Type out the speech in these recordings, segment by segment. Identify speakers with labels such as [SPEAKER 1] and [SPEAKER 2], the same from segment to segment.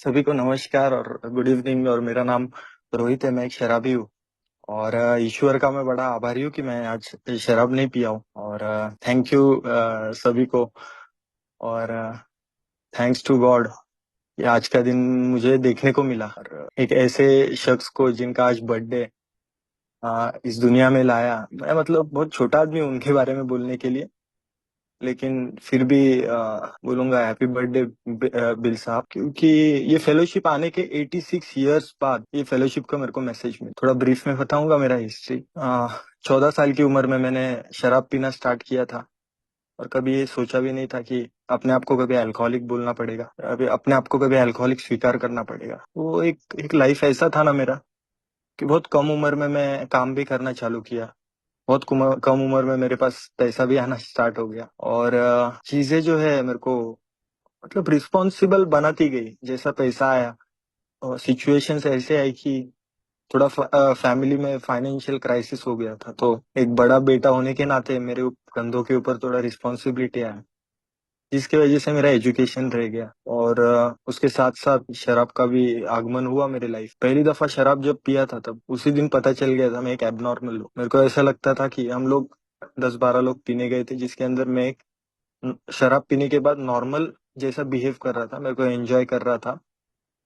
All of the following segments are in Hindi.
[SPEAKER 1] सभी को नमस्कार और गुड इवनिंग। और मेरा नाम रोहित है, मैं एक शराबी हूँ। और ईश्वर का मैं बड़ा आभारी हूँ कि मैं आज शराब नहीं पिया हूँ। और थैंक यू सभी को। और थैंक्स टू गॉड कि आज का दिन मुझे देखने को मिला और एक ऐसे शख्स को जिनका आज बर्थडे इस दुनिया में लाया। मैं मतलब बहुत छोटा आदमी हूँ उनके बारे में बोलने के लिए, लेकिन फिर भी बोलूंगा हैप्पी बर्थडे बिल साहब, क्योंकि ये फेलोशिप आने के 86 इयर्स बाद ये फेलोशिप का मेरे को मैसेज मिला। थोड़ा ब्रीफ में बताऊंगा मेरा हिस्ट्री। 14 साल की उम्र में मैंने शराब पीना स्टार्ट किया था। और कभी ये सोचा भी नहीं था कि अपने आप को कभी अल्कोहलिक बोलना पड़ेगा, अभी अपने आप को कभी अल्कोहलिक स्वीकार करना पड़ेगा। वो एक लाइफ ऐसा था ना मेरा, कि बहुत कम उम्र में मैं काम भी करना चालू किया। बहुत कम उम्र में मेरे पास पैसा भी आना स्टार्ट हो गया। और चीजें जो है मेरे को मतलब रिस्पॉन्सिबल बनाती गई। जैसा पैसा आया और सिचुएशंस ऐसे आई कि थोड़ा फैमिली में फाइनेंशियल क्राइसिस हो गया था, तो एक बड़ा बेटा होने के नाते मेरे कंधों के ऊपर थोड़ा रिस्पॉन्सिबिलिटी आया, जिसकी वजह से मेरा एजुकेशन रह गया। और उसके साथ साथ शराब का भी आगमन हुआ मेरे लाइफ। पहली दफा शराब जब पिया था तब उसी दिन पता चल गया था मैं एक एबनॉर्मल हूँ। मेरे को ऐसा लगता था कि हम लोग 10-12 लोग पीने गए थे, जिसके अंदर मैं एक शराब पीने के बाद नॉर्मल जैसा बिहेव कर रहा था, मेरे को एंजॉय कर रहा था।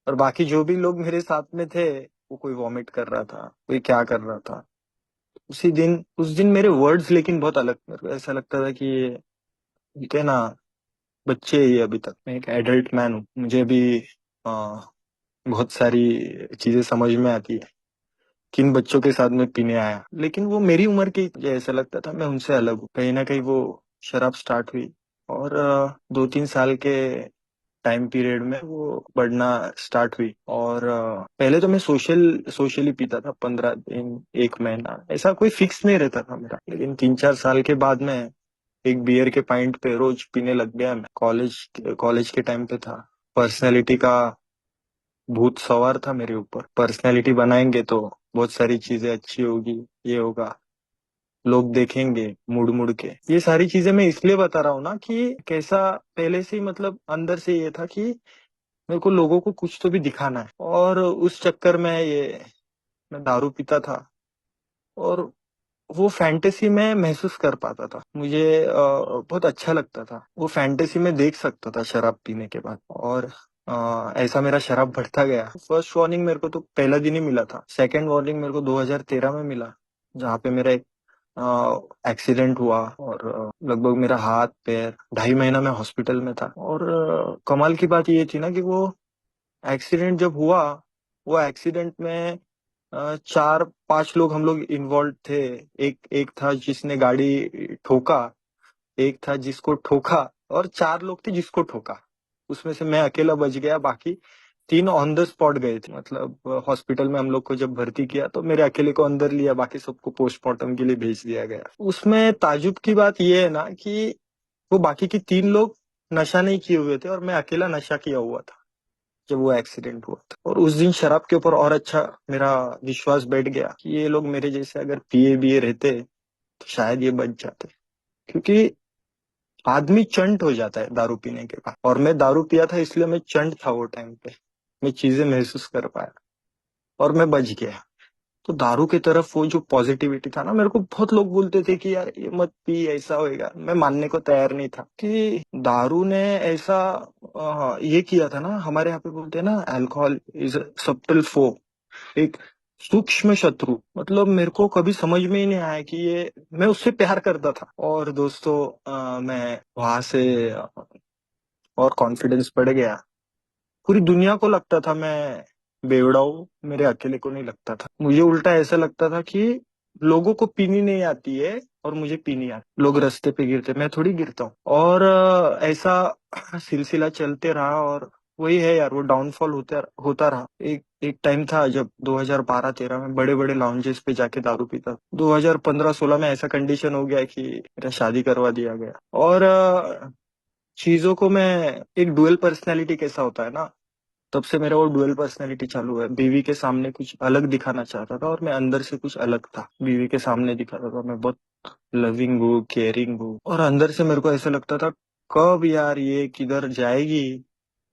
[SPEAKER 1] और बाकी जो भी लोग मेरे साथ में थे, वो कोई वॉमिट कर रहा था, कोई क्या कर रहा था। उस दिन मेरे वर्ड्स लेकिन बहुत अलग। मेरे को ऐसा लगता था कि ये क्या ना, बच्चे ही अभी तक, मैं एक एडल्ट मैन हूँ, मुझे भी आ, बहुत सारी चीजें समझ में आती है। किन बच्चों के साथ मैं पीने आया, लेकिन वो मेरी उम्र के, मुझे ऐसा लगता था मैं उनसे अलग हूँ। कहीं ना कहीं वो शराब स्टार्ट हुई और 2-3 साल के टाइम पीरियड में वो बढ़ना स्टार्ट हुई। और पहले तो मैं सोशली पीता था, 15 दिन 1 महीना ऐसा कोई फिक्स नहीं रहता था मेरा। लेकिन 3-4 साल के बाद में एक बियर के पॉइंट पे रोज पीने लग गया। मैं कॉलेज के टाइम पे था। पर्सनैलिटी का भूत सवार था मेरे ऊपर। पर्सनैलिटी बनाएंगे तो बहुत सारी चीजें अच्छी होगी, ये होगा, लोग देखेंगे मुड़ मुड़ के। ये सारी चीजें मैं इसलिए बता रहा हूँ ना कि कैसा पहले से ही मतलब अंदर से ये था कि मेरे को लोगों को कुछ तो भी दिखाना है। और उस चक्कर में ये मैं दारू पीता था। और वो फैंटेसी में महसूस कर पाता था, मुझे बहुत अच्छा लगता था। वो फैंटेसी में देख सकता था शराब पीने के बाद। और ऐसा मेरा शराब बढ़ता गया। फर्स्ट वार्निंग मेरे को तो पहला दिन ही मिला था। सेकंड वार्निंग मेरे को 2013 में मिला, जहाँ पे मेरा एक एक्सीडेंट हुआ। और लगभग मेरा हाथ पैर 2.5 महीना में हॉस्पिटल में था। और कमाल की बात ये थी ना कि वो एक्सीडेंट जब हुआ, वो एक्सीडेंट में 4-5 लोग हम लोग इन्वॉल्व थे। एक था जिसने गाड़ी ठोका, एक था जिसको ठोका, और 4 लोग थे जिसको ठोका। उसमें से मैं अकेला बच गया, बाकी तीन ऑन द स्पॉट गए थे। मतलब हॉस्पिटल में हम लोग को जब भर्ती किया तो मेरे अकेले को अंदर लिया, बाकी सबको पोस्टमार्टम के लिए भेज दिया गया। उसमें ताजुब की बात यह है ना कि वो बाकी के 3 लोग नशा नहीं किए हुए थे और मैं अकेला नशा किया हुआ था जब वो एक्सीडेंट हुआ था। और उस दिन शराब के ऊपर और अच्छा मेरा विश्वास बैठ गया कि ये लोग मेरे जैसे अगर पिए बिए रहते तो शायद ये बच जाते। क्योंकि आदमी चंट हो जाता है दारू पीने के बाद, और मैं दारू पिया था इसलिए मैं चंट था वो टाइम पे। मैं चीजें महसूस कर पाया और मैं बच गया। तो दारू की तरफ वो जो पॉजिटिविटी था ना, मेरे को बहुत लोग बोलते थे कि यार ये मत पी, ऐसा होएगा। मैं मानने को तैयार नहीं था कि दारू ने ऐसा ये किया था ना। हमारे यहाँ पे बोलते हैं ना, अल्कोहल इज सब्टल फो, एक सूक्ष्म शत्रु। मतलब मेरे को कभी समझ में ही नहीं आया कि ये, मैं उससे प्यार करता था। और दोस्तों मैं वहां से और कॉन्फिडेंस बढ़ गया। पूरी दुनिया को लगता था मैं बेवड़ा हूँ, मेरे अकेले को नहीं लगता था। मुझे उल्टा ऐसा लगता था कि लोगों को पीनी नहीं आती है और मुझे पीनी आती। लोग रास्ते पे गिरते, मैं थोड़ी गिरता हूँ। और ऐसा सिलसिला चलते रहा। और वही है यार, वो डाउनफॉल होता होता रहा। एक टाइम था जब 2012-13 में बड़े बड़े लाउंजेस पे जाके दारू पीता। 2015-16 में ऐसा कंडीशन हो गया कि मेरा शादी करवा दिया गया। और चीजों को मैं, एक डुअल पर्सनैलिटी कैसा होता है ना, तब से मेरा वो डुअल पर्सनैलिटी चालू है। बीवी के सामने कुछ अलग दिखाना चाहता था और मैं अंदर से कुछ अलग था। बीवी के सामने दिखाता था मैं बहुत लविंग हूँ, केयरिंग हूँ, और अंदर से मेरे को ऐसा लगता था कब यार ये किधर जाएगी,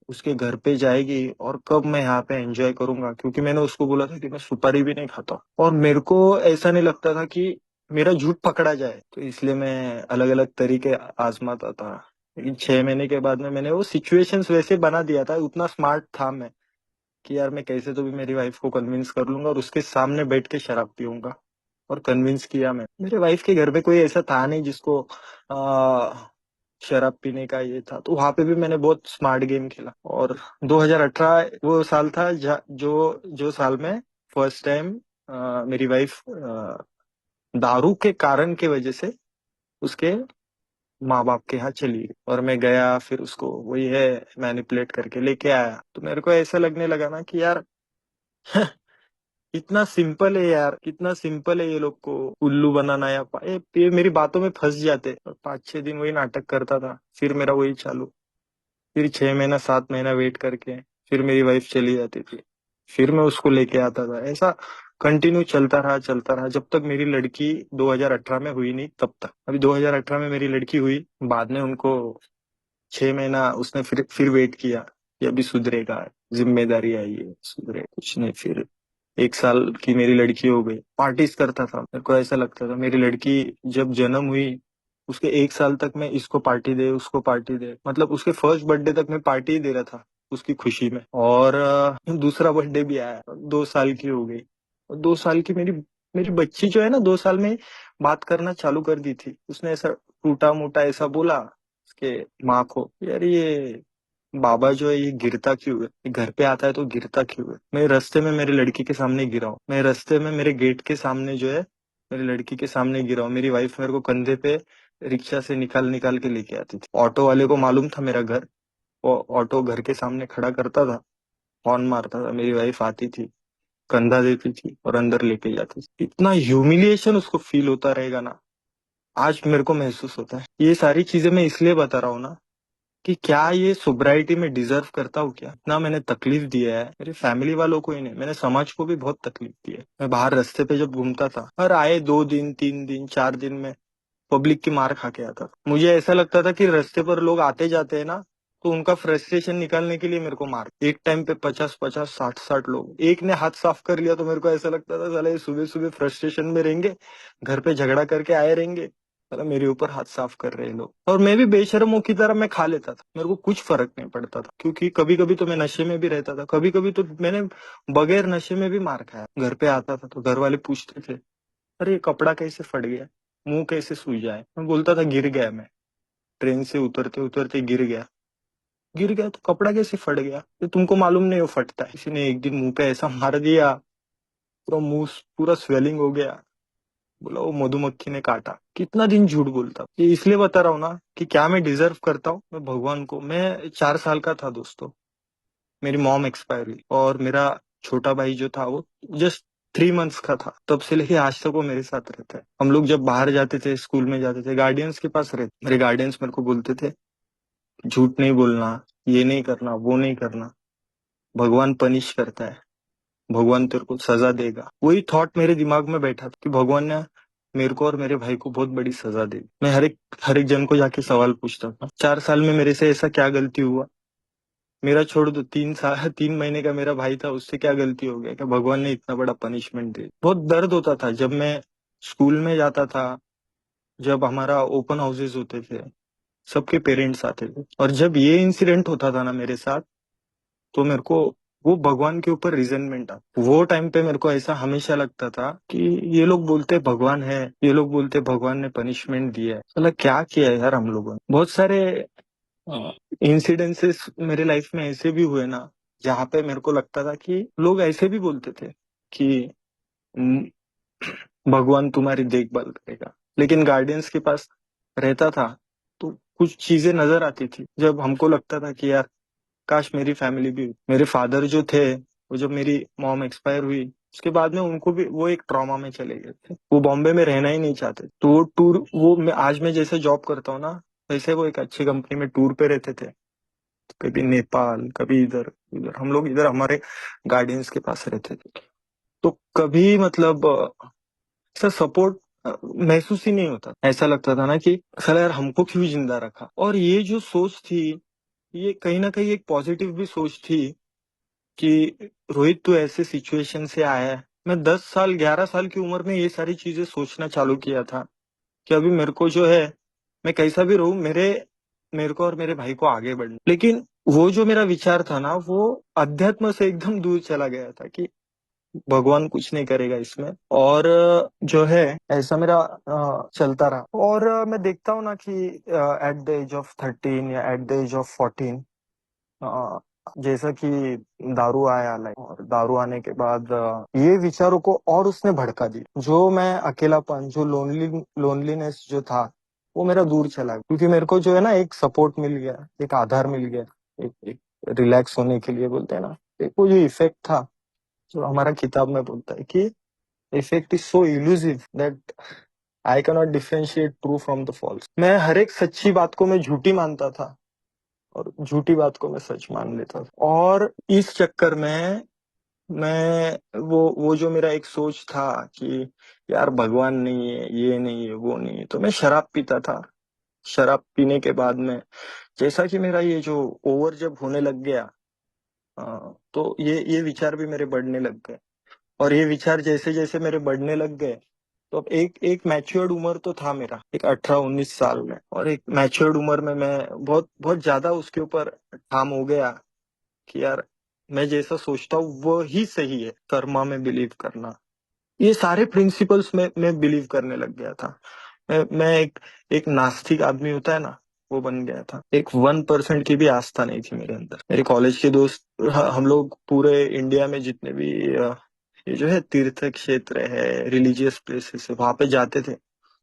[SPEAKER 1] उसके घर पे जाएगी और कब मैं यहाँ पे एंजॉय करूंगा, क्योंकि मैंने उसको बोला था कि मैं सुपारी भी नहीं खाता और मेरे को ऐसा नहीं लगता था कि मेरा झूठ पकड़ा जाए, तो इसलिए मैं अलग अलग तरीके आजमाता था। लेकिन 6 महीने के बाद में मैंने वो सिचुएशंस वैसे बना दिया था, उतना स्मार्ट था मैं कि यार मैं कैसे तो भी मेरी वाइफ को कन्विंस कर लूंगा और उसके सामने बैठ के शराब पीऊंगा। और कन्विंस किया मैं। मेरे वाइफ के घर पे कोई ऐसा था नहीं जिसको आ, शराब पीने का ये था, तो वहां पे भी मैंने बहुत स्मार्ट गेम खेला। और 2018 वो साल था जो जो साल में फर्स्ट टाइम मेरी वाइफ दारू के कारण के वजह से उसके माँ बाप के यहाँ चली गई और मैं गया, फिर उसको वही है मैनिपुलेट करके लेके आया। तो मेरे को ऐसा लगने लगा ना कि यार इतना सिंपल है यार, कितना सिंपल है ये लोग को उल्लू बनाना। या ये मेरी बातों में फंस जाते और 5-6 दिन वही नाटक करता था, फिर मेरा वही चालू। फिर 6 महीना 7 महीना वेट करके फिर मेरी वाइफ चली जाती थी, फिर मैं उसको लेके आता था। ऐसा कंटिन्यू चलता रहा जब तक मेरी लड़की 2018 में हुई नहीं, तब तक। अभी 2018 में मेरी लड़की हुई, बाद में उनको 6 महीना उसने फिर वेट किया कि अभी सुधरेगा, जिम्मेदारी आई है, सुधरे कुछ नहीं। फिर 1 साल की मेरी लड़की हो गई, पार्टीज करता था। मेरे को ऐसा लगता था मेरी लड़की जब जन्म हुई उसके 1 साल तक मैं इसको पार्टी दे उसको पार्टी दे, मतलब उसके फर्स्ट बर्थडे तक मैं पार्टी ही दे रहा था उसकी खुशी में। और दूसरा बर्थडे भी आया, 2 साल की हो गई। और 2 साल की मेरी मेरी बच्ची जो है ना, 2 साल में बात करना चालू कर दी थी। उसने ऐसा टूटा मोटा ऐसा बोला उसके माँ को, यार ये बाबा जो है ये गिरता क्यों है, ये घर पे आता है तो गिरता क्यों है। मैं रास्ते में मेरी लड़की के सामने गिरा हूँ, मैं रास्ते में मेरे गेट के सामने जो है मेरी लड़की के सामने गिरा हूँ। मेरी वाइफ मेरे को कंधे पे रिक्शा से निकाल निकाल के लेके आती थी। ऑटो वाले को मालूम था मेरा घर, वो ऑटो घर के सामने खड़ा करता था, हॉर्न मारता था, मेरी वाइफ आती थी, कंधा देती थी और अंदर लेके जाती थी। इतना ह्यूमिलिएशन उसको फील होता रहेगा ना, आज मेरे को महसूस होता है। ये सारी चीजें मैं इसलिए बता रहा हूँ ना कि क्या ये सोब्राइटी में डिजर्व करता हूँ क्या। इतना मैंने तकलीफ दिया है मेरी फैमिली वालों को ही नहीं, मैंने समाज को भी बहुत तकलीफ दी है। मैं बाहर रास्ते पे जब घूमता था, हर आए 2 दिन 3 दिन 4 दिन में पब्लिक की मार खा के आता था। मुझे ऐसा लगता था कि रास्ते पर लोग आते जाते हैं ना, तो उनका फ्रस्ट्रेशन निकालने के लिए मेरे को मार। एक टाइम पे 50-50 60-60 लोग, एक ने हाथ साफ कर लिया तो मेरे को ऐसा लगता था साले सुबह सुबह फ्रस्ट्रेशन में रहेंगे, घर पे झगड़ा करके आए रहेंगे, साला मेरे ऊपर हाथ साफ कर रहे हैं लोग। और मैं भी बेशर्मों की तरह मैं खा लेता था, मेरे को कुछ फर्क नहीं पड़ता था, क्योंकि कभी कभी तो मैं नशे में भी रहता था, कभी कभी तो मैंने बगैर नशे में भी मार खाया। घर पे आता था तो घर वाले पूछते थे, अरे ये कपड़ा कैसे फट गया, मुंह कैसे सूजा है। मैं बोलता था गिर गया, मैं ट्रेन से उतरते उतरते गिर गया। गिर गया तो कपड़ा कैसे फट गया, ये तुमको मालूम नहीं वो फटता है। किसी ने एक दिन मुंह पे ऐसा मार दिया, पूरा मुंह पूरा स्वेलिंग हो गया, बोला वो मधुमक्खी ने काटा। कितना दिन झूठ बोलता। ये इसलिए बता रहा हूँ ना कि क्या मैं डिजर्व करता हूँ मैं भगवान को। मैं 4 साल का था दोस्तों, मेरी मॉम एक्सपायर हुई और मेरा छोटा भाई जो था वो जस्ट 3 मंथ्स का था। तब से लेके आज तक वो मेरे साथ रहता है। हम लोग जब बाहर जाते थे, स्कूल में जाते थे, गार्डियंस के पास रहते, मेरे गार्डियंस मेरे को बोलते थे झूठ नहीं बोलना, ये नहीं करना, वो नहीं करना, भगवान पनिश करता है, भगवान तेरे को सजा देगा। वही थॉट मेरे दिमाग में बैठा था कि भगवान ने मेरे को और मेरे भाई को बहुत बड़ी सजा दी। मैं हर एक जन को जाके सवाल पूछता था, 4 साल में मेरे से ऐसा क्या गलती हुआ। मेरा छोड़ दो, 3 साल 3 महीने का मेरा भाई था, उससे क्या गलती हो गया कि भगवान ने इतना बड़ा पनिशमेंट दे। बहुत दर्द होता था जब मैं स्कूल में जाता था, जब हमारा ओपन हाउसेस होते थे, सबके पेरेंट्स आते थे, और जब ये इंसिडेंट होता था ना मेरे साथ, तो मेरे को वो भगवान के ऊपर रिजेंटमेंट आता। वो टाइम पे मेरे को ऐसा हमेशा लगता था कि ये लोग बोलते भगवान है, ये लोग बोलते भगवान ने पनिशमेंट दिया है, मतलब क्या किया है यार हम लोगों ने। बहुत सारे इंसिडेंसेस मेरे लाइफ में ऐसे भी हुए ना, जहाँ पे मेरे को लगता था कि लोग ऐसे भी बोलते थे कि "हम्म, भगवान तुम्हारी देखभाल करेगा", लेकिन गार्डियंस के पास रहता था तो कुछ चीजें नजर आती थी, जब हमको लगता था कि यार काश मेरी फैमिली भी। मेरे फादर जो थे, वो जब मेरी मॉम एक्सपायर हुई उसके बाद में उनको भी वो एक ट्रॉमा में चले गए थे, वो बॉम्बे में रहना ही नहीं चाहते। तो वो टूर, आज मैं जैसे जॉब करता हूँ ना, वैसे वो एक अच्छी कंपनी में टूर पे रहते थे, कभी नेपाल कभी इधर उधर, हम लोग इधर हमारे गार्डियंस के पास रहते थे। तो कभी मतलब ऐसा सपोर्ट महसूस ही नहीं होता। ऐसा लगता था ना कि साला यार हमको क्यों जिंदा रखा। और ये जो सोच थी ये कहीं ना कहीं एक पॉजिटिव भी सोच थी कि रोहित तू ऐसे सिचुएशन से आया है। मैं 10 साल 11 साल की उम्र में ये सारी चीजें सोचना चालू किया था कि अभी मेरे को जो है, मैं कैसा भी रहूं, मेरे मेरे को और मेरे भाई को आगे बढ़ना। लेकिन वो जो मेरा विचार था ना, वो अध्यात्म से एकदम दूर चला गया था कि भगवान कुछ नहीं करेगा इसमें। और जो है, ऐसा मेरा चलता रहा। और मैं देखता हूँ ना कि एट द एज ऑफ 13 या एट द एज ऑफ 14, अ, जैसा कि दारू आया लाइक, और दारू आने के बाद ये विचारों को और उसने भड़का दी। जो मैं अकेलापन, जो लोनलीनेस जो था, वो मेरा दूर चला गया, क्योंकि मेरे को जो है ना एक सपोर्ट मिल गया, एक आधार मिल गया, एक रिलैक्स होने के लिए बोलते हैं ना। एक वो जो इफेक्ट था, जो हमारा किताब में बोलता है कि effect is so elusive that I can not differentiate true from the false. मैं हर एक सच्ची बात को मैं झूठी मानता था, और झूठी बात को मैं सच मान लेता था। और इस चक्कर में मैं वो जो मेरा एक सोच था कि यार भगवान नहीं है, ये नहीं है, वो नहीं है, तो मैं शराब पीता था। शराब पीने के बाद में जैसा कि मेरा ये जो ओवर जब होने लग गया, तो ये विचार भी मेरे बढ़ने लग गए। और ये विचार जैसे जैसे मेरे बढ़ने लग गए, तो अब एक एक मैच्योर्ड उम्र तो था मेरा, एक 18-19 साल में। और एक मैच्योर्ड उम्र में मैं बहुत बहुत ज्यादा उसके ऊपर ठाम हो गया कि यार मैं जैसा सोचता हूँ वो ही सही है। कर्मा में बिलीव करना, ये सारे प्रिंसिपल्स में मैं बिलीव करने लग गया था। मैं एक नास्तिक आदमी होता है ना, वो बन गया था। एक 1% की भी आस्था नहीं थी मेरे अंदर। मेरे कॉलेज के दोस्त, हम लोग पूरे इंडिया में जितने भी ये जो है तीर्थ क्षेत्र है, रिलीजियस प्लेसेस है, वहां पे जाते थे।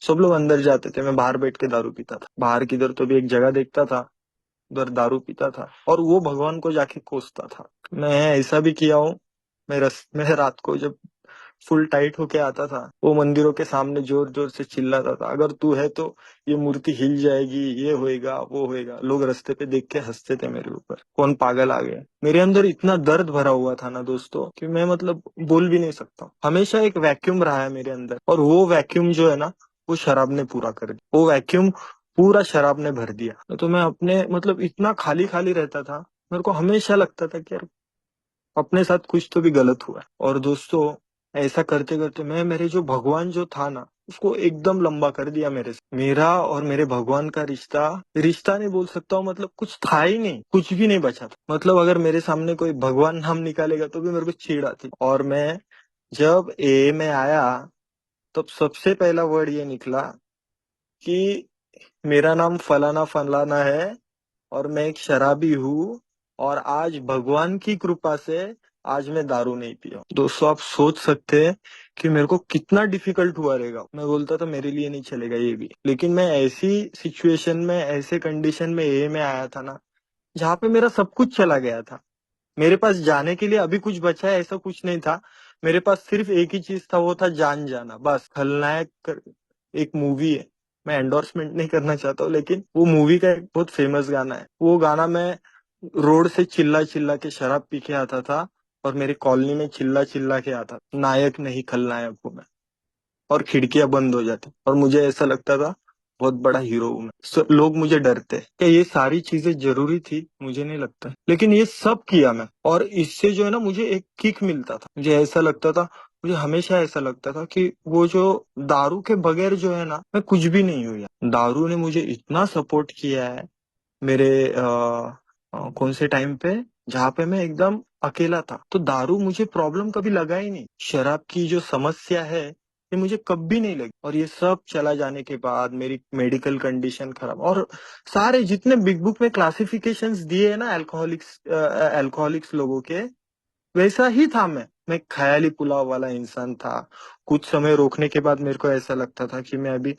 [SPEAKER 1] सब लोग अंदर जाते थे, मैं बाहर बैठ के दारू पीता था। बाहर किधर तो भी एक जगह देखता था, उधर दारू पीता था, और वो भगवान को जाके कोसता था। मैं ऐसा भी किया हूँ। मैं रात को जब फुल टाइट होके आता था, वो मंदिरों के सामने जोर जोर से चिल्लाता था, अगर तू है तो ये मूर्ति हिल जाएगी, ये होएगा, वो होएगा। लोग रास्ते पे देख के हंसते थे मेरे ऊपर, कौन पागल आ गया। मेरे अंदर इतना दर्द भरा हुआ था ना दोस्तों, कि मैं मतलब बोल भी नहीं सकता। हमेशा एक वैक्यूम रहा है मेरे अंदर, और वो वैक्यूम जो है ना, वो शराब ने पूरा कर दिया। वो वैक्यूम पूरा शराब ने भर दिया। तो मैं अपने मतलब इतना खाली खाली रहता था। मेरे को हमेशा लगता था कि यार अपने साथ कुछ तो भी गलत हुआ है। और दोस्तों, ऐसा करते करते मैं मेरे जो भगवान जो था ना, उसको एकदम लंबा कर दिया मेरे से। मेरा और मेरे भगवान का रिश्ता, रिश्ता नहीं बोल सकता हूँ, मतलब कुछ था ही नहीं, कुछ भी नहीं बचा था। मतलब अगर मेरे सामने कोई भगवान नाम निकालेगा तो भी मेरे को चिढ़ आती। और मैं जब ए में आया, तब सबसे पहला वर्ड ये निकला कि मेरा नाम फलाना फलाना है, और मैं एक शराबी हूँ, और आज भगवान की कृपा से आज मैं दारू नहीं पिया हूं। दोस्तों, आप सोच सकते हैं कि मेरे को कितना डिफिकल्ट हुआ रहेगा। मैं बोलता था मेरे लिए नहीं चलेगा ये भी, लेकिन मैं ऐसी सिचुएशन में, ऐसे कंडीशन में ए में आया था ना, जहाँ पे मेरा सब कुछ चला गया था। मेरे पास जाने के लिए अभी कुछ बचा है ऐसा कुछ नहीं था। मेरे पास सिर्फ एक ही चीज था, वो था जान जाना, बस। एक मूवी है, मैं एंडोर्समेंट नहीं करना चाहता हूँ, लेकिन वो मूवी का एक बहुत फेमस गाना है। वो गाना मैं रोड से चिल्ला चिल्ला के शराब पी के आता था, और मेरी कॉलोनी में चिल्ला चिल्ला के आता था, नायक नहीं खलनायक हूँ मैं। और खिड़कियां बंद हो जाती, और मुझे ऐसा लगता था बहुत बड़ा हीरो हूं मैं। लोग मुझे डरते। क्या ये सारी चीजें जरूरी थी? मुझे नहीं लगता, लेकिन ये सब किया मैं, और इससे जो है ना मुझे एक किक मिलता था। मुझे ऐसा लगता था, मुझे हमेशा ऐसा लगता था कि वो जो दारू के बगैर जो है ना, मैं कुछ भी नहीं हूँ यार। दारू ने मुझे इतना सपोर्ट किया है मेरे कौन से टाइम पे, जहाँ पे मैं एकदम अकेला था। तो दारू मुझे प्रॉब्लम कभी लगा ही नहीं। शराब की जो समस्या है, ये मुझे कभी नहीं लगी। और ये सब चला जाने के बाद मेरी मेडिकल कंडीशन खराब, और सारे जितने बिग बुक में क्लासिफिकेशंस दिए है ना अल्कोहलिक्स लोगों के, वैसा ही था मैं ख्याली पुलाव वाला इंसान था। कुछ समय रोकने के बाद मेरे को ऐसा लगता था कि मैं अभी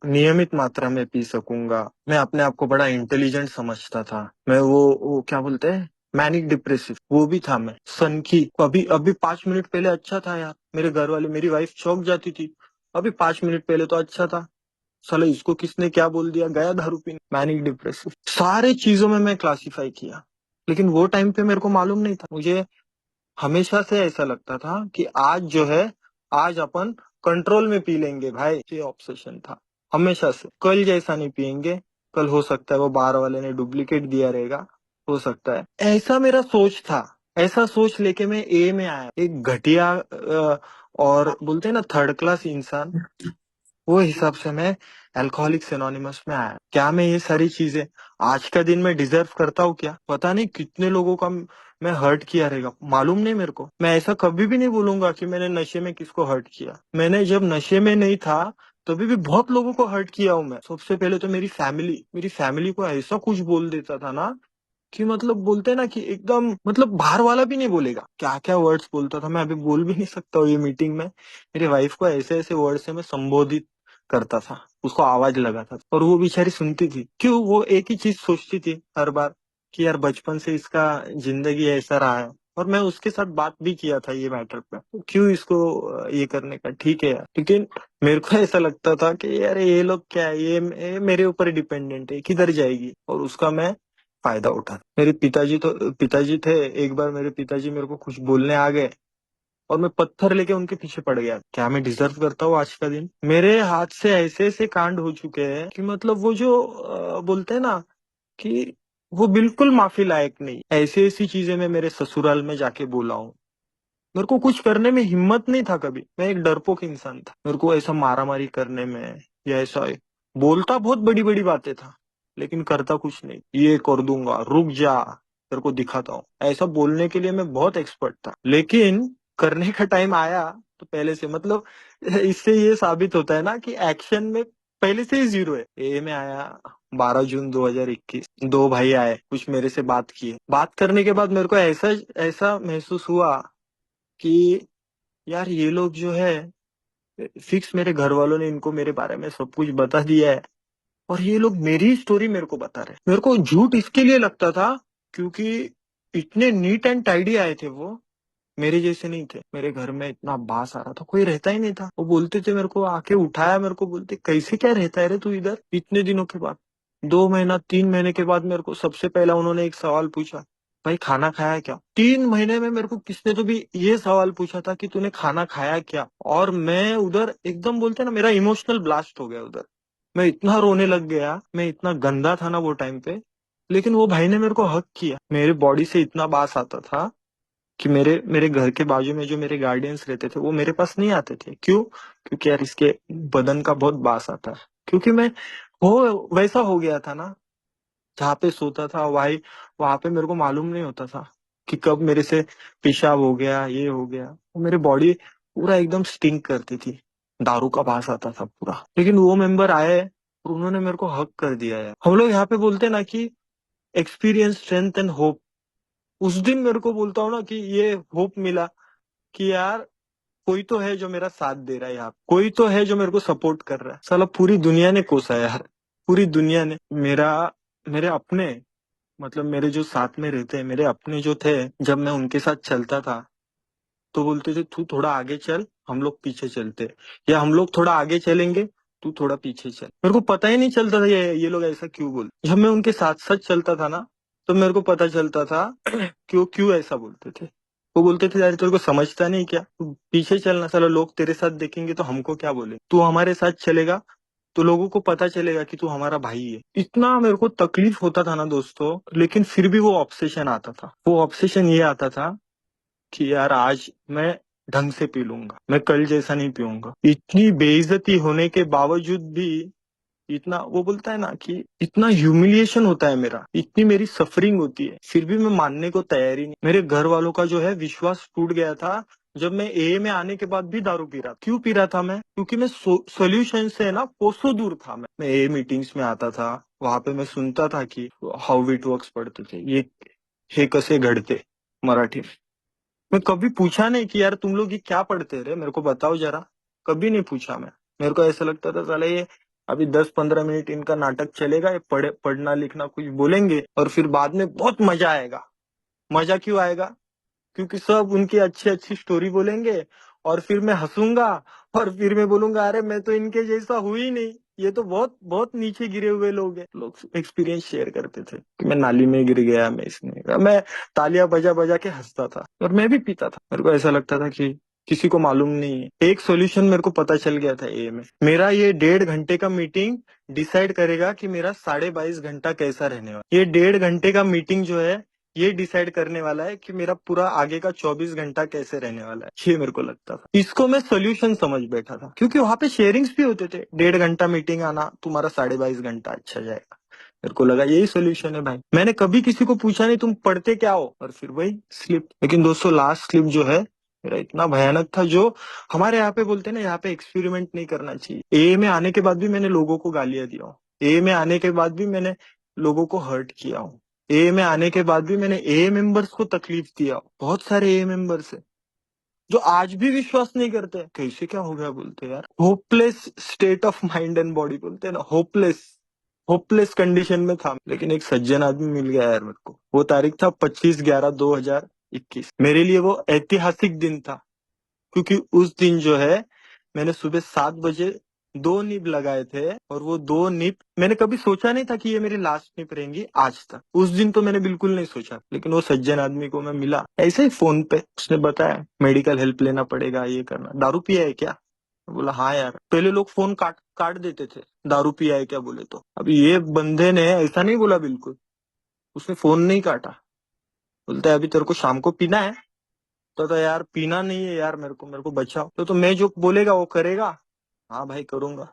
[SPEAKER 1] नियमित मात्रा में पी सकूंगा। मैं अपने आप को बड़ा इंटेलिजेंट समझता था। मैं वो क्या बोलते हैं, मैनिक डिप्रेसिव, वो भी था मैं। सनकी, अभी अभी 5 मिनट पहले अच्छा था यार। मेरे घर वाले, मेरी वाइफ चौंक जाती थी, अभी 5 मिनट पहले तो अच्छा था, साला इसको किसने क्या बोल दिया, गया दारू पीने। मैनिक डिप्रेसिव, सारे चीजों में मैं क्लासिफाई किया। लेकिन वो टाइम पे मेरे को मालूम नहीं था। मुझे हमेशा से ऐसा लगता था कि आज जो है, आज अपन कंट्रोल में पी लेंगे भाई। ये ऑब्सेशन था हमेशा से। कल जैसा नहीं पियेंगे। कल हो सकता है वो बार वाले ने डुप्लीकेट दिया रहेगा, हो सकता है, ऐसा मेरा सोच था। ऐसा सोच लेके मैं ए में आया, एक घटिया और बोलते हैं ना थर्ड क्लास इंसान, वो हिसाब से मैं अल्कोहलिक्स एनोनिमस में आया। क्या मैं ये सारी चीजें आज का दिन में डिजर्व करता हूँ? क्या पता नहीं कितने लोगों का मैं हर्ट किया रहेगा, मालूम नहीं मेरे को। मैं ऐसा कभी भी नहीं बोलूंगा कि मैंने नशे में किसको हर्ट किया। मैंने जब नशे में नहीं था तभी भी बहुत लोगों को हर्ट किया हूं मैं। सबसे पहले तो मेरी फैमिली को ऐसा कुछ बोल देता था ना कि मतलब बोलते हैं ना कि एकदम मतलब बाहर वाला भी नहीं बोलेगा, क्या क्या वर्ड्स बोलता था मैं अभी बोल भी नहीं सकता हूँ ये मीटिंग में। मेरी वाइफ को ऐसे ऐसे वर्ड से मैं संबोधित करता था, उसको आवाज लगाता था, और वो बेचारी सुनती थी। क्यों? वो एक ही चीज सोचती थी हर बार कि यार बचपन से इसका जिंदगी ऐसा रहा है, और मैं उसके साथ बात भी किया था ये मैटर पे, तो क्यों इसको ये करने का। ठीक है यार, लेकिन मेरे को ऐसा लगता था कि यार ये लोग क्या है, ये मेरे ऊपर डिपेंडेंट है, किधर जाएगी, और उसका मैं फायदा उठा। मेरे पिताजी थे, एक बार मेरे पिताजी मेरे को कुछ बोलने आ गए और मैं पत्थर लेके उनके पीछे पड़ गया। क्या मैं डिजर्व करता हूँ आज का दिन? मेरे हाथ से ऐसे ऐसे कांड हो चुके हैं कि मतलब वो जो बोलते हैं ना कि वो बिल्कुल माफी लायक नहीं। ऐसी ऐसी चीजें मैं मेरे ससुराल में जाके बोला हूँ। मेरे को कुछ करने में हिम्मत नहीं था कभी, मैं एक डरपोक इंसान था। मेरे को ऐसा मारामारी करने में या ऐसा बोलता बहुत बड़ी बड़ी बातें था, लेकिन करता कुछ नहीं। ये कर दूंगा, रुक जा, तेरे को दिखाता हूँ, ऐसा बोलने के लिए मैं बहुत एक्सपर्ट था। लेकिन करने का टाइम आया तो पहले से मतलब इससे ये साबित होता है ना कि एक्शन में पहले से ही जीरो है। ए में आया 12 जून 2021, दो भाई आए, कुछ मेरे से बात किए। बात करने के बाद मेरे को ऐसा ऐसा महसूस हुआ कि यार ये लोग जो है फिक्स, मेरे घर वालों ने इनको मेरे बारे में सब कुछ बता दिया है, और ये लोग मेरी स्टोरी मेरे को बता रहे हैं। मेरे को झूठ इसके लिए लगता था क्योंकि इतने नीट एंड टाइडी आए थे वो, मेरे जैसे नहीं थे। मेरे घर में इतना बास आ रहा था, कोई रहता ही नहीं था। वो बोलते थे, मेरे को आके उठाया, मेरे को बोलते कैसे क्या रहता है रे तू इधर इतने दिनों के बाद। 2 महीना 3 महीने के बाद मेरे को सबसे पहला उन्होंने एक सवाल पूछा, भाई खाना खाया क्या? 3 महीने में मेरे को किसने तो भी ये सवाल पूछा था कि तूने खाना खाया क्या? और मैं उधर एकदम बोलते ना मेरा इमोशनल ब्लास्ट हो गया उधर। मैं इतना रोने लग गया, मैं इतना गंदा था ना वो टाइम पे। लेकिन वो भाई ने मेरे को हक किया। मेरे बॉडी से इतना बास आता था कि मेरे मेरे घर के बाजू में जो मेरे गार्डियंस रहते थे वो मेरे पास नहीं आते थे। क्यों? क्योंकि यार इसके बदन का बहुत बास आता है। क्योंकि मैं वो वैसा हो गया था ना, जहाँ पे सोता था भाई, वहां पे मेरे को मालूम नहीं होता था कि कब मेरे से पेशाब हो गया, ये हो गया। वो मेरी बॉडी पूरा एकदम स्टिंक करती थी, दारू का बास आता था पूरा। लेकिन वो मेंबर आए और उन्होंने मेरे को हक कर दिया है। हम लोग यहाँ पे बोलते हैं ना कि एक्सपीरियंस स्ट्रेंथ एंड होप। उस दिन मेरे को बोलता हूँ ना कि ये होप मिला कि यार कोई तो है जो मेरा साथ दे रहा है, यहाँ कोई तो है जो मेरे को सपोर्ट कर रहा है। साला पूरी दुनिया ने कोसा है यार, पूरी दुनिया ने। मेरा मेरे अपने मतलब मेरे जो साथ में रहते हैं, मेरे अपने जो थे, जब मैं उनके साथ चलता था तो बोलते थे तू थोड़ा आगे चल, हम लोग पीछे चलते, या हम लोग थोड़ा आगे चलेंगे, तू थोड़ा पीछे चल। मेरे को पता ही नहीं चलता था ये लोग ऐसा क्यों बोलते। जब मैं उनके साथ साथ चलता था ना तो मेरे को पता चलता था क्यों क्यों ऐसा बोलते थे। वो बोलते थे यार तेरे को समझता नहीं क्या, तू पीछे चलना, साला लोग तेरे साथ देखेंगे तो हमको क्या बोले, तू हमारे साथ चलेगा तो लोगों को पता चलेगा कि तू हमारा भाई है। इतना मेरे को तकलीफ होता था ना दोस्तों, लेकिन फिर भी वो ऑब्सेशन आता था। वो ऑब्सेशन ये आता था कि यार आज मैं ढंग से पी लूंगा, मैं कल जैसा नहीं पीऊंगा। इतनी बेइज्जती होने के बावजूद भी, इतना वो बोलता है ना कि इतना ह्यूमिलिएशन होता है मेरा, इतनी मेरी सफरिंग होती है, फिर भी मैं मानने को तैयार ही नहीं। मेरे घर वालों का जो है विश्वास टूट गया था जब मैं ए में आने के बाद भी दारू पी रहा। क्यों पी रहा था मैं? क्योंकि मैं सोल्यूशन से ना कोसों दूर था। मैं ए मीटिंग्स में आता था, वहां पे मैं सुनता था कि हाउ इट वर्क्स पढ़ते थे, ये हे कसे घडते मराठी में। मैं कभी पूछा नहीं कि यार तुम लोग ये क्या पढ़ते रहे, मेरे को बताओ जरा। कभी नहीं पूछा मैं। मेरे को ऐसा लगता था साले ये अभी 10-15 मिनट इनका नाटक चलेगा, ये पढ़ना लिखना कुछ बोलेंगे और फिर बाद में बहुत मजा आएगा। मजा क्यों आएगा? क्योंकि सब उनकी अच्छी अच्छी स्टोरी बोलेंगे और फिर मैं हंसूंगा, और फिर मैं बोलूंगा अरे मैं तो इनके जैसा हूं ही नहीं, ये तो बहुत बहुत नीचे गिरे हुए लोग हैं। लोग एक्सपीरियंस शेयर करते थे कि मैं नाली में गिर गया, मैं इसमें मैं तालियां बजा बजा के हंसता था और मैं भी पीता था। मेरे को ऐसा लगता था कि किसी को मालूम नहीं है। एक सॉल्यूशन मेरे को पता चल गया था ए में। मेरा ये 1.5 घंटे का मीटिंग डिसाइड करेगा कि मेरा 22.5 घंटा कैसा रहने वाला। ये 1.5 घंटे का मीटिंग जो है ये डिसाइड करने वाला है कि मेरा पूरा आगे का 24 घंटा कैसे रहने वाला है। ये मेरे को लगता था, इसको मैं सोल्यूशन समझ बैठा था, क्योंकि वहां पे शेयरिंग्स भी होते थे। 1.5 घंटा मीटिंग आना, तुम्हारा 22.5 घंटा अच्छा जाएगा। मेरे को लगा यही सोल्यूशन है भाई। मैंने कभी किसी को पूछा नहीं तुम पढ़ते क्या हो, और फिर वही स्लिप। लेकिन दोस्तों लास्ट स्लिप जो है मेरा इतना भयानक था, जो हमारे यहाँ पे बोलते हैं ना, यहाँ पे एक्सपेरिमेंट नहीं करना चाहिए। ए में आने के बाद भी मैंने लोगों को गालियां दिया हूँ। ए में आने के बाद भी मैंने लोगों को हर्ट किया हूँ। ए में आने के बाद भी मैंने ए मेंबर्स को तकलीफ दिया हूं। बहुत सारे ए मेंबर्स है जो आज भी विश्वास नहीं करते। कैसे क्या हो गया बोलते यार, hopeless state of mind and body बोलते हैं ना, होपलेस होपलेस कंडीशन में था। लेकिन एक सज्जन आदमी मिल गया यार मेरे को। वो तारीख था 25/11/2021। मेरे लिए वो ऐतिहासिक दिन था, क्योंकि उस दिन जो है मैंने सुबह 7 बजे 2 नीब लगाए थे, और वो 2 नीब मैंने कभी सोचा नहीं था कि ये मेरी लास्ट नीब रहेंगी आज तक। उस दिन तो मैंने बिल्कुल नहीं सोचा। लेकिन वो सज्जन आदमी को मैं मिला ऐसे ही फोन पे, उसने बताया मेडिकल हेल्प लेना पड़ेगा, ये करना। दारू पिया है क्या? बोला हाँ यार। पहले लोग फोन काट काट देते थे दारू पिया है क्या बोले तो। अब ये बंदे ने ऐसा नहीं बोला बिल्कुल, उसने फोन नहीं काटा। बोलता है अभी तेरे को शाम को पीना है? तो यार पीना नहीं है यार, मेरे को बचाओ। तो मैं जो बोलेगा वो करेगा। हाँ भाई करूंगा।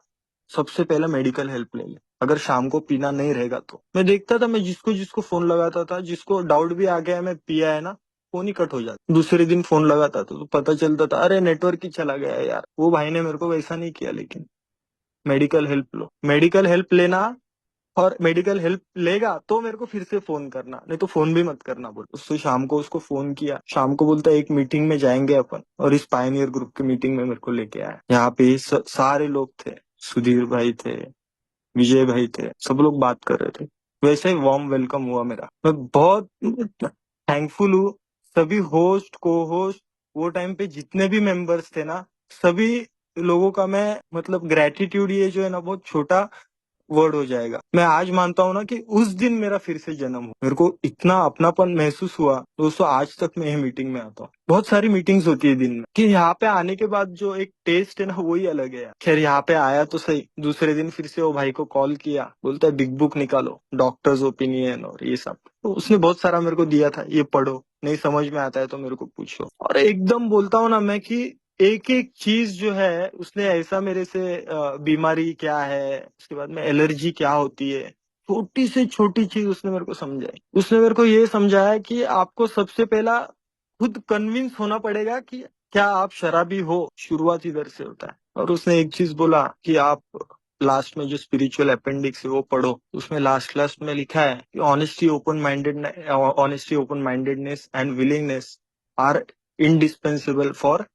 [SPEAKER 1] सबसे पहले मेडिकल हेल्प ले ले, अगर शाम को पीना नहीं रहेगा तो। मैं देखता था, मैं जिसको जिसको फोन लगाता था, जिसको डाउट भी आ गया मैं पिया है ना, फोन ही कट हो जाता। दूसरे दिन फोन लगाता था तो पता चलता था अरे नेटवर्क ही चला गया है यार। वो भाई ने मेरे को वैसा नहीं किया। लेकिन मेडिकल हेल्प लो, मेडिकल हेल्प लेना, और मेडिकल हेल्प लेगा तो मेरे को फिर से फोन करना, नहीं तो फोन भी मत करना बोल। उससे शाम को उसको फोन किया, शाम को बोलता है एक मीटिंग में जाएंगे अपन, और इस पायनियर ग्रुप की मीटिंग में मेरे को लेके आया। यहाँ पे सारे लोग थे, सुधीर भाई थे, विजय भाई थे, सब लोग बात कर रहे थे। वैसे ही वार्म वेलकम हुआ मेरा। मैं बहुत थैंकफुल हूँ सभी होस्ट को होस्ट, वो टाइम पे जितने भी मेंबर्स थे ना, सभी लोगों का मैं मतलब ग्रेटिट्यूड, ये जो है ना बहुत छोटा वर्ड हो जाएगा। मैं आज मानता हूँ ना कि उस दिन मेरा फिर से जन्म हुआ। मेरे को इतना अपनापन महसूस हुआ दोस्तों, आज तक मैं ये मीटिंग में आता हूँ। बहुत सारी मीटिंग्स होती है दिन में, कि यहाँ पे आने के बाद जो एक टेस्ट है ना वही अलग है यार। खैर यहाँ पे आया तो सही, दूसरे दिन फिर से वो भाई को कॉल किया, बोलता है बिग बुक निकालो, डॉक्टर्स ओपिनियन और ये सब। तो उसने बहुत सारा मेरे को दिया था, ये पढ़ो, नहीं समझ में आता है तो मेरे को पूछो। और एकदम बोलता हूँ ना मैं कि एक एक चीज जो है उसने ऐसा मेरे से बीमारी क्या है, उसके बाद में एलर्जी क्या होती है, छोटी से छोटी चीज उसने मेरे को समझाई। उसने मेरे को ये समझाया कि आपको सबसे पहला खुद कन्विंस होना पड़ेगा कि क्या आप शराबी हो। शुरुआत इधर से होता है। और उसने एक चीज बोला कि आप लास्ट में जो स्पिरिचुअल अपेंडिक्स है वो पढ़ो, उसमें लास्ट लास्ट में लिखा है कि honesty open mindedness and willingness are indispensable for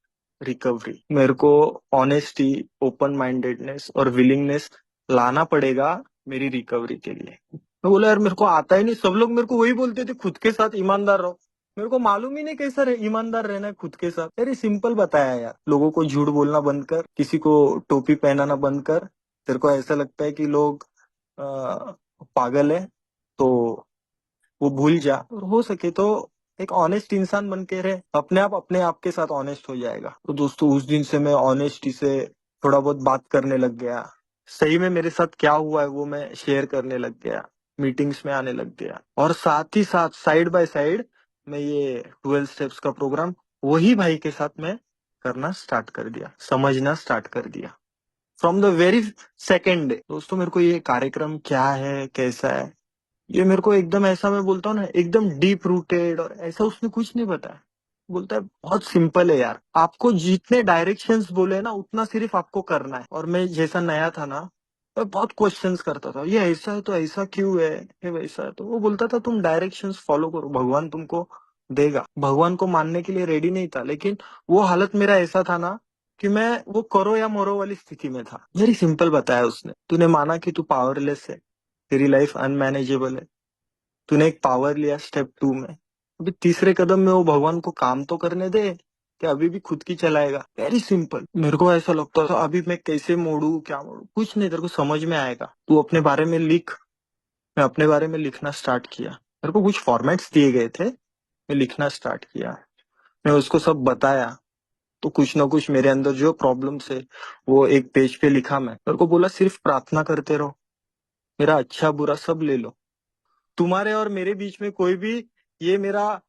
[SPEAKER 1] recovery. मेरे को ऑनेस्टी, ओपन माइंडेडनेस और विलिंगनेस लाना पड़ेगा मेरी रिकवरी के लिए। मैं बोला यार मेरे को आता ही नहीं। सब लोग मेरे को वही बोलते थे खुद के साथ ईमानदार रहो। मेरे को मालूम ही नहीं कैसा ईमानदार रहना है खुद के साथ। यार सिंपल बताया यार, लोगों को झूठ बोलना बंद कर, किसी को टोपी पहनाना बंद कर। तेरे को ऐसा लगता है कि लोग पागल है तो वो भूल जा, और हो सके तो एक ऑनेस्ट इंसान बन के रहे। अपने आप के साथ ऑनेस्ट हो जाएगा। तो दोस्तों उस दिन से मैं ऑनेस्टी से थोड़ा बहुत बात करने लग गया। सही में मेरे साथ क्या हुआ है वो मैं शेयर करने लग गया, मीटिंग्स में आने लग गया। और साथ ही साथ साइड बाय साइड मैं ये 12 स्टेप्स का प्रोग्राम वही भाई के साथ मैं करना स्टार्ट कर दिया, समझना स्टार्ट कर दिया from the very second day. दोस्तों मेरे को ये कार्यक्रम क्या है, कैसा है, ये मेरे को एकदम ऐसा, मैं बोलता हूँ ना एकदम डीप रूटेड और ऐसा, उसने कुछ नहीं बताया। बोलता है बहुत सिंपल है यार, आपको जितने डायरेक्शंस बोले ना उतना सिर्फ आपको करना है। और मैं जैसा नया था ना, मैं बहुत क्वेश्चंस करता था, ये ऐसा है तो ऐसा क्यों है, ये वैसा है तो। वो बोलता था तुम डायरेक्शंस फॉलो करो, भगवान तुमको देगा। भगवान को मानने के लिए रेडी नहीं था, लेकिन वो हालत मेरा ऐसा था ना कि मैं वो करो या मरो वाली स्थिति में था। वेरी सिंपल बताया उसने, तूने माना कि तू पावरलेस है, तेरी लाइफ अनमैनेजेबल है, तूने एक पावर लिया स्टेप 2 में, अभी तीसरे कदम में वो भगवान को काम तो करने दे कि अभी भी खुद की चलाएगा। Very simple. मेरे को ऐसा लगता था अभी मैं कैसे मोड़ू, क्या मोड़ू, कुछ नहीं, तेरे को समझ में आएगा, तू अपने बारे में लिख। मैं अपने बारे में लिखना स्टार्ट किया, मेरे को कुछ फॉर्मेट्स दिए गए थे, मैं लिखना स्टार्ट किया, मैं उसको सब बताया। तो कुछ ना कुछ मेरे अंदर जो प्रॉब्लम्स है वो एक पेज पे लिखा। मैं मेरे को बोला सिर्फ प्रार्थना करते रहो, मेरा अच्छा बुरा सब ले लो, तुम्हारे और मेरे बीच में कोई भी ये मेरा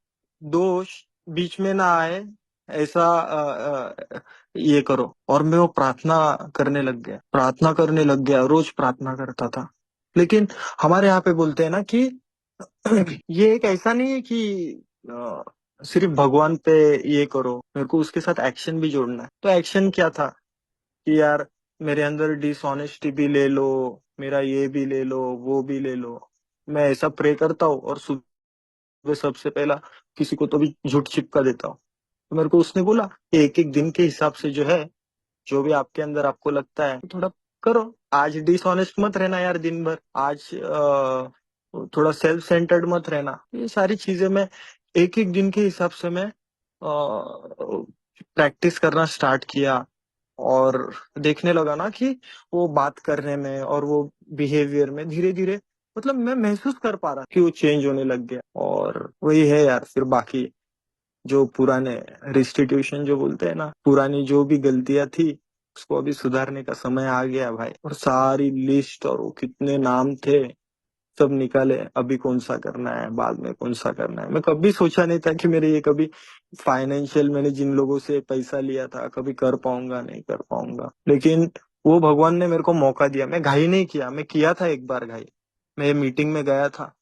[SPEAKER 1] दोष बीच में ना आए, ऐसा ये करो। और मैं वो प्रार्थना करने लग गया, प्रार्थना करने लग गया, रोज प्रार्थना करता था। लेकिन हमारे यहाँ पे बोलते हैं ना कि ये एक ऐसा नहीं है कि सिर्फ भगवान पे ये करो, मेरे को उसके साथ एक्शन भी जोड़ना है। तो एक्शन क्या था कि यार मेरे अंदर डिसऑनेस्टी भी ले लो, मेरा ये भी ले लो, वो भी ले लो। मैं ऐसा प्रे करता हूँ और सुबह सबसे पहला किसी को तो भी झूठ चिपका देता हूँ। तो मेरे को उसने बोला एक एक दिन के हिसाब से जो है, जो भी आपके अंदर आपको लगता है थोड़ा करो। आज डिसऑनेस्ट मत रहना यार दिन भर, आज थोड़ा सेल्फ सेंटर्ड मत रहना। ये सारी चीजें मैं एक एक दिन के हिसाब से मैं प्रैक्टिस करना स्टार्ट किया। और देखने लगा ना कि वो बात करने में और वो बिहेवियर में धीरे धीरे, मतलब मैं महसूस कर पा रहा कि वो चेंज होने लग गया। और वही है यार, फिर बाकी जो पुराने रिस्टिट्यूशन जो बोलते हैं ना, पुरानी जो भी गलतियां थी उसको अभी सुधारने का समय आ गया भाई। और सारी लिस्ट और वो कितने नाम थे सब निकाले, अभी कौन सा करना है, बाद में कौन सा करना है। मैं कभी सोचा नहीं था कि मेरे ये कभी फाइनेंशियल, मैंने जिन लोगों से पैसा लिया था कभी कर पाऊंगा नहीं कर पाऊंगा। लेकिन वो भगवान ने मेरे को मौका दिया, मैं घाई नहीं किया। मैं किया था एक बार घाई, मैं मीटिंग में गया था,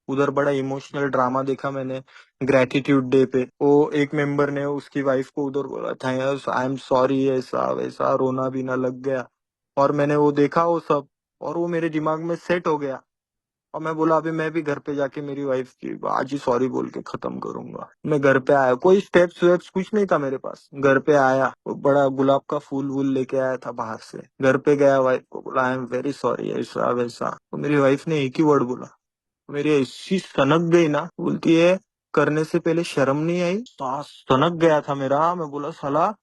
[SPEAKER 1] उधर बड़ा इमोशनल ड्रामा देखा मैंने। ग्रेटिट्यूड डे पे वो एक मेंबर ने उसकी वाइफ को उधर बोला था आई एम सॉरी, ऐसा वैसा, रोना भी ना लग गया। और मैंने वो देखा वो सब, और वो मेरे दिमाग में सेट हो गया। और मैं बोला अभी मैं भी घर पे जाके मेरी वाइफ की आज ही सॉरी बोल के खत्म करूंगा। मैं घर पे आया, कोई स्टेप्स वेप्स कुछ नहीं था मेरे पास। घर पे आया, वो बड़ा गुलाब का फूल वूल लेके आया था बाहर से। घर पे गया, वाइफ को बोला आई एम वेरी सॉरी, ऐसा वैसा। तो मेरी वाइफ ने एक ही वर्ड बोला, मेरी ऐसी सनक गई ना, बोलती है करने से पहले शर्म नहीं आई। सांस सनक गया था मेरा। मैं बोला साला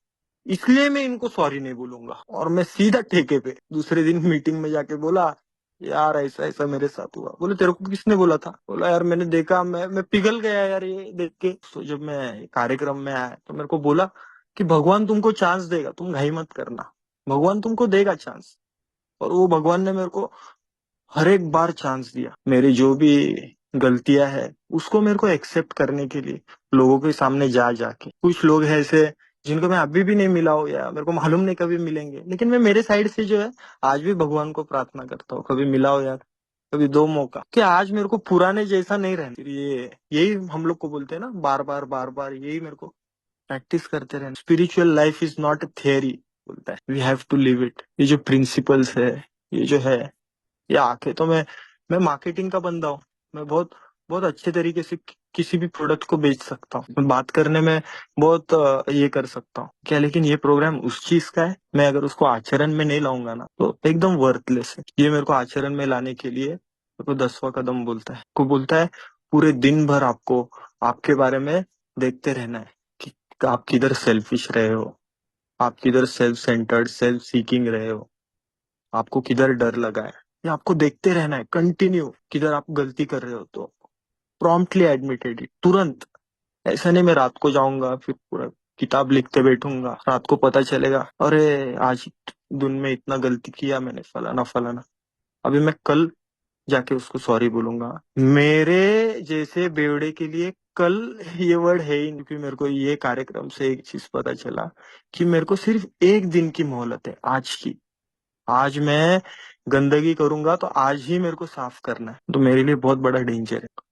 [SPEAKER 1] इसलिए मैं इनको सॉरी नहीं बोलूंगा। और मैं सीधा ठेके पे दूसरे दिन मीटिंग में जाके बोला यार ऐसा ऐसा मेरे साथ हुआ। बोले तेरे को किसने बोला था? बोला यार मैंने देखा, मैं पिघल गया यार ये देख के। तो जब मैं कार्यक्रम में आया तो मेरे को बोला कि भगवान तुमको चांस देगा, तुम घाई मत करना, भगवान तुमको देगा चांस। और वो भगवान ने मेरे को हर एक बार चांस दिया। मेरी जो भी गलतियां है उसको मेरे को एक्सेप्ट करने के लिए लोगों के सामने जा जाके, कुछ लोग हैं ऐसे जिनको मैं अभी भी नहीं मिला हूं या मेरे को मालूम नहीं कभी मिलेंगे, लेकिन मैं मेरे साइड से जो है आज भी भगवान को प्रार्थना करता हूँ कभी मिला हो यार, कभी दो मौका, कि आज मेरे को पुराने जैसा नहीं रहना। फिर ये यही हम लोग को बोलते हैं ना, बार बार यही मेरे को प्रैक्टिस करते रहना। Spiritual life is not a theory, बोलता है we have to live it. ये जो प्रिंसिपल्स है, ये जो है, ये आके तो मैं मार्केटिंग का बंदा हूँ। मैं बहुत बहुत अच्छे तरीके से किसी भी प्रोडक्ट को बेच सकता हूँ। मैं बात करने में बहुत ये कर सकता हूँ क्या, लेकिन ये प्रोग्राम उस चीज का है, मैं अगर उसको आचरण में नहीं लाऊंगा ना तो एकदम वर्थलेस है। ये मेरे को आचरण में लाने के लिए मेरे को 10वां कदम बोलता है, को बोलता है पूरे दिन भर आपको आपके बारे में देखते रहना है कि आप किधर सेल्फिश रहे हो, आप किधर सेल्फ सेंटर्ड सेल्फ सीकिंग रहे हो, आपको किधर डर लगा है। ये आपको देखते रहना है कंटिन्यू, किधर आप गलती कर रहे हो तो प्रॉम्प्टली एडमिटेड इट, तुरंत। ऐसा नहीं मैं रात को जाऊंगा फिर पूरा किताब लिखते बैठूंगा, रात को पता चलेगा अरे आज दिन में इतना गलती किया मैंने, फलाना फलाना। अभी मैं कल जाके उसको सॉरी बोलूंगा। मेरे जैसे बेवड़े के लिए कल ये वर्ड है ही नहीं। क्योंकि मेरे को ये कार्यक्रम से एक चीज पता चला कि मेरे को सिर्फ एक दिन की मोहलत है, आज की। आज मैं गंदगी करूंगा तो आज ही मेरे को साफ करना है, तो मेरे लिए बहुत बड़ा डेंजर है।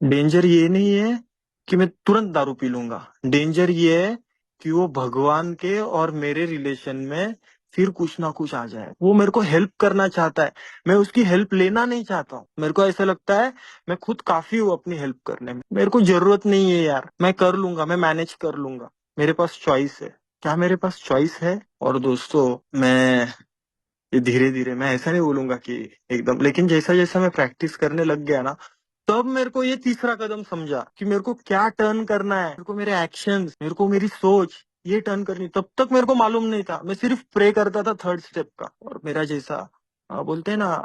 [SPEAKER 1] डेंजर ये नहीं है कि मैं तुरंत दारू पी लूंगा, डेंजर ये है कि वो भगवान के और मेरे रिलेशन में फिर कुछ ना कुछ आ जाए। वो मेरे को हेल्प करना चाहता है, मैं उसकी हेल्प लेना नहीं चाहता हूँ। मेरे को ऐसा लगता है मैं खुद काफी हूँ अपनी हेल्प करने में, मेरे को जरूरत नहीं है यार, मैं कर लूंगा, मैं मैनेज कर लूंगा, मेरे पास चॉइस है। क्या मेरे पास चॉइस है? और दोस्तों, मैं ये धीरे धीरे, मैं ऐसा नहीं बोलूंगा कि एकदम, लेकिन जैसा जैसा मैं प्रैक्टिस करने लग गया ना, तब मेरे को ये तीसरा कदम समझा कि मेरे को क्या टर्न करना है, मेरे को मेरे एक्शंस, मेरे को मेरी सोच ये टर्न करनी। तब तक मेरे को मालूम नहीं था, मैं सिर्फ प्रे करता था थर्ड स्टेप का। और मेरा जैसा बोलते हैं ना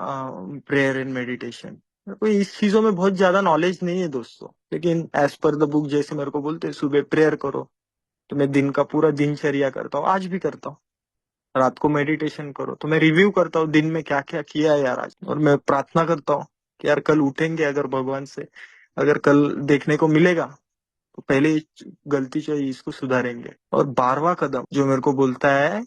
[SPEAKER 1] प्रेयर एंड मेडिटेशन, मेरे को इस चीजों में बहुत ज्यादा नॉलेज नहीं है दोस्तों, लेकिन एज पर द बुक जैसे मेरे को बोलते हैं सुबह प्रेयर करो, तो मैं दिन का पूरा दिनचर्या करता हूँ, आज भी करता हूँ। रात को मेडिटेशन करो तो मैं रिव्यू करता हूँ दिन में क्या क्या किया है यार आज, और मैं प्रार्थना करता हूँ कि यार कल उठेंगे अगर भगवान से, अगर कल देखने को मिलेगा तो पहले ये गलती जो है इसको सुधारेंगे। और 12वां कदम जो मेरे को बोलता है,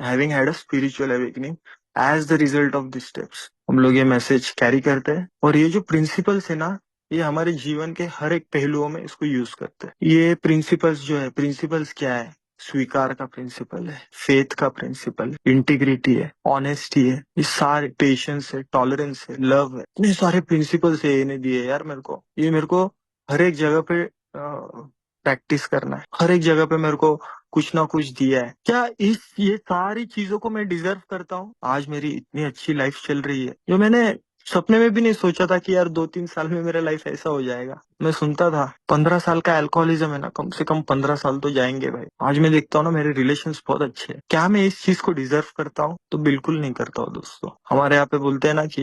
[SPEAKER 1] having had a spiritual awakening as the result of this steps, हम लोग ये मैसेज कैरी करते हैं और ये जो प्रिंसिपल्स है ना, ये हमारे जीवन के हर एक पहलुओं में इसको यूज करते हैं। ये प्रिंसिपल्स जो है, प्रिंसिपल्स क्या है? स्वीकार का प्रिंसिपल है, फेथ का प्रिंसिपल, इंटीग्रिटी है, ऑनेस्टी है, ये सारे, पेशेंस है, टॉलरेंस है, लव है, इतने सारे प्रिंसिपल्स है इन्हें दिए यार मेरे को। ये मेरे को हर एक जगह पे प्रैक्टिस करना है, हर एक जगह पे मेरे को कुछ ना कुछ दिया है। क्या इस ये सारी चीजों को मैं डिजर्व करता हूँ? आज मेरी इतनी अच्छी लाइफ चल रही है जो मैंने सपने में भी नहीं सोचा था कि यार 2-3 साल में मेरा लाइफ ऐसा हो जाएगा। मैं सुनता था 15 साल का अल्कोहलिज्म है ना, कम से कम 15 साल तो जाएंगे भाई। आज मैं देखता हूँ ना मेरे रिलेशंस बहुत अच्छे हैं। क्या मैं इस चीज को डिजर्व करता हूँ? तो बिल्कुल नहीं करता हूँ दोस्तों। हमारे यहाँ पे बोलते हैं ना कि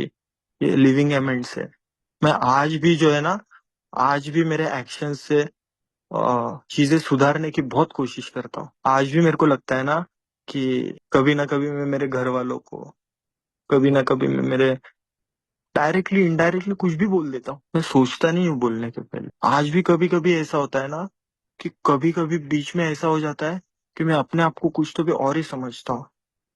[SPEAKER 1] ये लिविंग एमेंड्स है। मैं आज भी जो है ना, आज भी मेरे एक्शन से चीजें सुधारने की बहुत कोशिश करता हूँ। आज भी मेरे को लगता है ना कि कभी ना कभी मैं मेरे घर वालों को, कभी ना कभी मैं मेरे डायरेक्टली इनडायरेक्टली कुछ भी बोल देता हूँ। मैं सोचता नहीं हूँ बोलने के पहले। आज भी कभी कभी ऐसा होता है ना कि कभी कभी बीच में ऐसा हो जाता है कि मैं अपने आप को कुछ तो भी और ही समझता हूँ।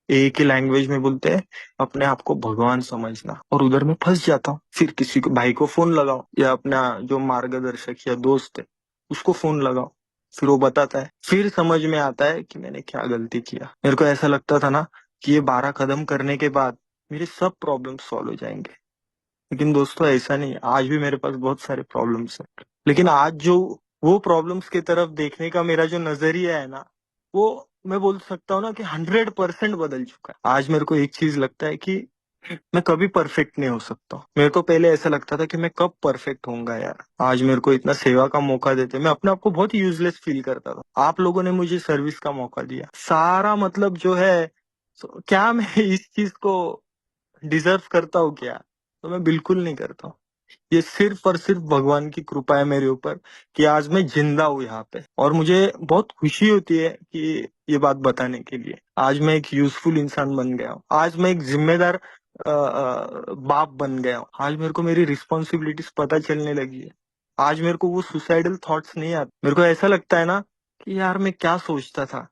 [SPEAKER 1] एक ही लैंग्वेज में बोलते हैं अपने आप को भगवान समझना, और उधर मैं फंस जाता हूँ। फिर किसी को, भाई को फोन लगाओ या अपना जो मार्गदर्शक या दोस्त है उसको फोन लगाओ, फिर वो बताता है, फिर समझ में आता है कि मैंने क्या गलती किया। मेरे को ऐसा लगता था ना कि ये 12 कदम करने के बाद मेरे सब प्रॉब्लम सॉल्व हो जाएंगे, लेकिन दोस्तों ऐसा नहीं है। आज भी मेरे पास बहुत सारे प्रॉब्लम्स हैं, लेकिन आज जो वो प्रॉब्लम्स की तरफ देखने का मेरा जो नजरिया है ना, वो मैं बोल सकता हूँ ना कि 100% बदल चुका है। आज मेरे को एक चीज लगता है कि मैं कभी परफेक्ट नहीं हो सकता। मेरे को पहले ऐसा लगता था कि मैं कब परफेक्ट होऊंगा यार। आज मेरे को इतना सेवा का मौका देते, मैं अपने आप को बहुत यूजलेस फील करता था। आप लोगों ने मुझे सर्विस का मौका दिया, सारा मतलब जो है, क्या मैं इस चीज को डिजर्व करता हूँ क्या? तो मैं बिल्कुल नहीं करता हूँ। ये सिर्फ और सिर्फ भगवान की कृपा है मेरे ऊपर कि आज मैं जिंदा हूँ यहाँ पे, और मुझे बहुत खुशी होती है कि ये बात बताने के लिए। आज मैं एक यूजफुल इंसान बन गया हूँ। आज मैं एक जिम्मेदार बाप बन गया हूँ। आज मेरे को मेरी रिस्पॉन्सिबिलिटीज पता चलने लगी है। आज मेरे को वो सुसाइडल थॉट्स नहीं आते। मेरे को ऐसा लगता है ना कि यार मैं क्या सोचता था,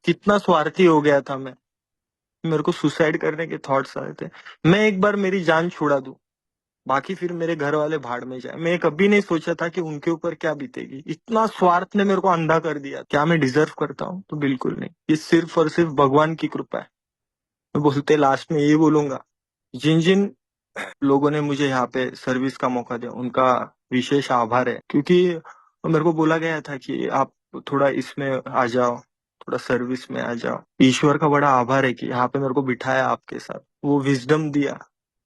[SPEAKER 1] कितना स्वार्थी हो गया था मैं। मेरे को सुसाइड करने के थॉट्स आए थे। मैं एक बार मेरी जान छुड़ा दूं, बाकी फिर मेरे घर वाले भाड़ में जाए। मैं कभी नहीं सोचा था कि उनके ऊपर क्या बीतेगी। इतना स्वार्थ ने मेरे को अंधा कर दिया। क्या मैं डिजर्व करता हूँ? तो बिल्कुल नहीं। ये सिर्फ और सिर्फ भगवान की कृपा है। मैं बोलते लास्ट में ये बोलूंगा, जिन जिन लोगों ने मुझे यहाँ पे सर्विस का मौका दिया उनका विशेष आभार है, क्योंकि मेरे को बोला गया था कि आप थोड़ा इसमें आ जाओ, थोड़ा सर्विस में आ जाओ। ईश्वर का बड़ा आभार है कि यहाँ पे मेरे को बिठाया आपके साथ, वो विजडम दिया,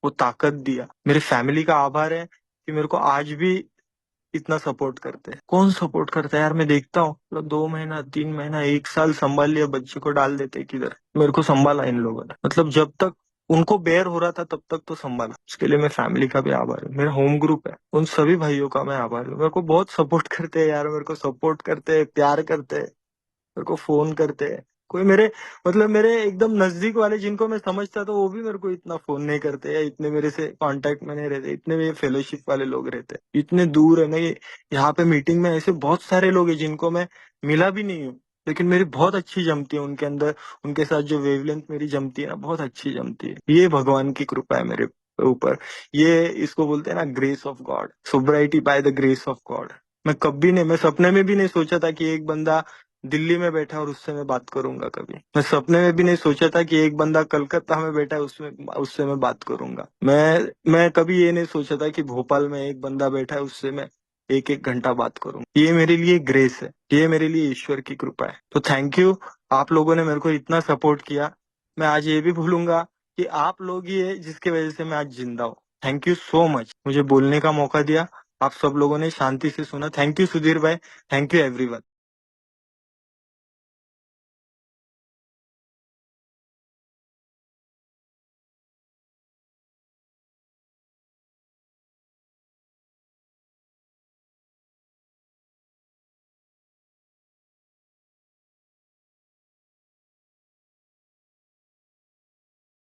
[SPEAKER 1] वो ताकत दिया। मेरे फैमिली का आभार है कि मेरे को आज भी इतना सपोर्ट करते हैं। कौन सपोर्ट करता है यार? मैं देखता हूँ मतलब 2 महीना, 3 महीना, 1 साल संभाल लिया बच्चे को, डाल देते किधर। मेरे को संभाला इन लोगों ने, मतलब जब तक उनको बेर हो रहा था तब तक तो संभाला। उसके लिए मैं फैमिली का भी आभार है, मेरा होम ग्रुप है, उन सभी भाइयों का मैं आभार हूँ। मेरे को बहुत सपोर्ट करते हैं यार, मेरे को सपोर्ट करते हैं, प्यार करते हैं, मेरे को फोन करते हैं। कोई मेरे, मतलब मेरे एकदम नजदीक वाले जिनको मैं समझता था वो भी मेरे को इतना फोन नहीं करते, या इतने मेरे से कांटेक्ट में नहीं रहते। इतने मेरे फेलोशिप वाले लोग रहते हैं, इतने दूर है। मैं यहाँ पे मीटिंग में ऐसे बहुत सारे लोग हैं जिनको मैं मिला भी नहीं हूँ, लेकिन मेरी बहुत अच्छी जमती है उनके अंदर। उनके साथ जो वेवलेंथ मेरी जमती है ना, बहुत अच्छी जमती है। ये भगवान की कृपा है मेरे ऊपर। ये इसको बोलते हैं ना grace of God, sobriety by the grace of God. मैं कभी नहीं, मैं सपने में भी नहीं सोचा था कि एक बंदा दिल्ली में बैठा है और उससे मैं बात करूंगा। कभी मैं सपने में भी नहीं सोचा था कि एक बंदा कलकत्ता में बैठा है, उसमें उससे मैं बात करूंगा। मैं कभी ये नहीं सोचा था कि भोपाल में एक बंदा बैठा है, उससे मैं 1-1 घंटा बात करूंगा। ये मेरे लिए ग्रेस है, ये मेरे लिए ईश्वर की कृपा है। तो थैंक यू, आप लोगों ने मेरे को इतना सपोर्ट किया। मैं आज ये भी भूलूंगा कि आप लोग ही है जिसकी वजह से मैं आज जिंदा हूँ। थैंक यू सो मच, मुझे बोलने का मौका दिया। आप सब लोगों ने शांति से सुना। थैंक यू सुधीर भाई, थैंक यू एवरीवन।